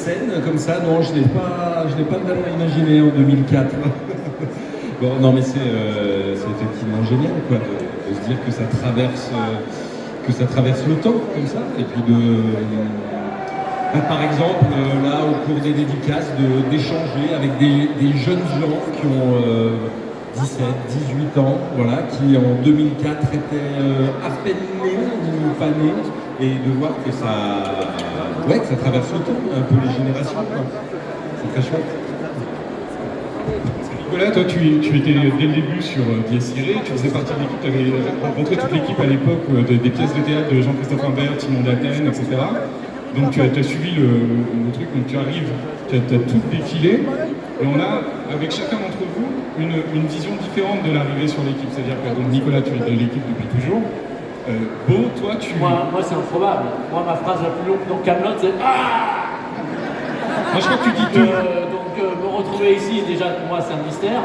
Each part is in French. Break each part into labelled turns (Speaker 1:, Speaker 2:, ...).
Speaker 1: scène comme ça, non, je l'ai pas vraiment imaginé en 2004. Bon, non, mais c'est effectivement génial, quoi, de se dire que ça traverse le temps comme ça, et puis par exemple, là, au cours des dédicaces, d'échanger avec des jeunes gens qui ont 17, 18 ans, voilà, qui en 2004 étaient à peine nés ou pas nés, et de voir que ça traverse le temps, un peu les générations, quoi. C'est très chouette.
Speaker 2: Nicolas, toi, tu étais dès le début sur Dies Irae, tu faisais partie de l'équipe, tu avais rencontré toute l'équipe à l'époque des pièces de théâtre de Jean-Christophe Imbert, Timon d'Athènes, etc. Donc tu as suivi le truc, donc tu arrives, tu as tout défilé, et on a, avec chacun d'entre vous, une vision différente de l'arrivée sur l'équipe. C'est-à-dire que donc, Nicolas, tu es de l'équipe depuis toujours. Beau, toi, tu...
Speaker 3: Moi c'est improbable. Moi, ma phrase la plus longue dans Kaamelott, c'est « Ah !»
Speaker 2: Moi, je crois que tu dis tout.
Speaker 3: Donc, me retrouver ici, déjà, pour moi, c'est un mystère.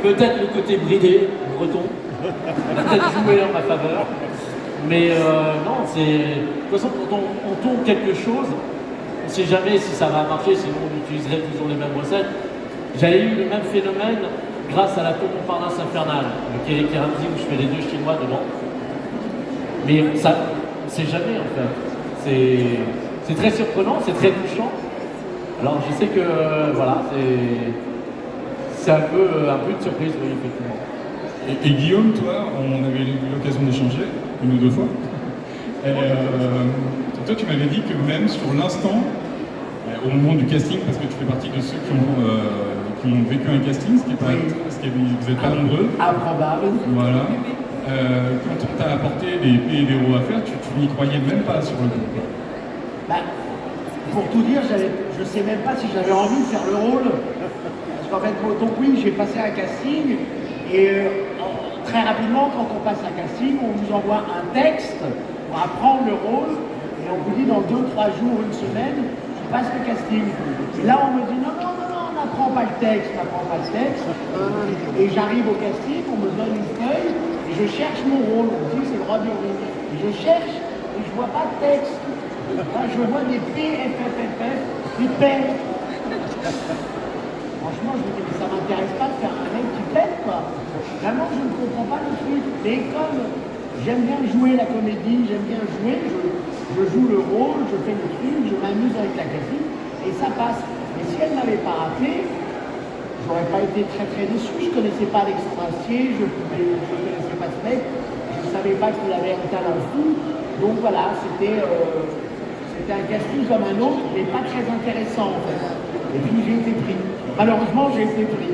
Speaker 3: Peut-être le côté bridé, breton, peut-être jouer en ma faveur. Mais non, c'est... De toute façon, quand on tourne quelque chose, on ne sait jamais si ça va marcher, sinon on utiliserait toujours les mêmes recettes. J'avais eu le même phénomène grâce à la tour Montparnasse infernale, qui est Ramsey, où je fais les deux chinois dedans. Mais ça, c'est jamais en fait. C'est très surprenant, c'est très touchant. Alors je sais que voilà, c'est un peu une surprise, oui, effectivement.
Speaker 2: Et Guillaume, toi, on avait eu l'occasion d'échanger une ou deux fois. Et toi, tu m'avais dit que même sur l'instant, au moment du casting, parce que tu fais partie de ceux qui ont vécu un casting, ce qui est pas, parce que vous n'êtes pas nombreux.
Speaker 3: Improbable.
Speaker 2: Voilà. Quand on t'a apporté des P et des roues à faire, tu n'y croyais même pas sur le coup.
Speaker 4: Bah, pour tout dire, je sais même pas si j'avais envie de faire le rôle. Parce qu'en fait, donc oui, j'ai passé un casting et très rapidement, quand on passe un casting, on vous envoie un texte pour apprendre le rôle et on vous dit dans 2-3 jours, une semaine, tu passes le casting. Et là, on me dit non, on n'apprend pas le texte, Et j'arrive au casting, on me donne une feuille et je cherche mon rôle. On me dit c'est le roi du rire. Et je cherche et je vois pas de texte. Là, je vois des P, F, des pères. Franchement, je me dis, mais ça m'intéresse pas de faire un mec qui pète, quoi. Vraiment, je ne comprends pas le truc. Mais comme j'aime bien jouer la comédie, j'aime bien jouer, je joue le rôle, je fais le truc, je m'amuse avec la casting, et ça passe. Mais si elle m'avait pas rappelé, j'aurais pas été très très déçu. Je connaissais pas Alexandre Astier, je connaissais pas ce mec, je savais pas qu'il avait un talent fou. Donc voilà, c'était un casting comme un autre, mais pas très intéressant en fait. Et puis j'ai été pris. Malheureusement, j'ai été pris.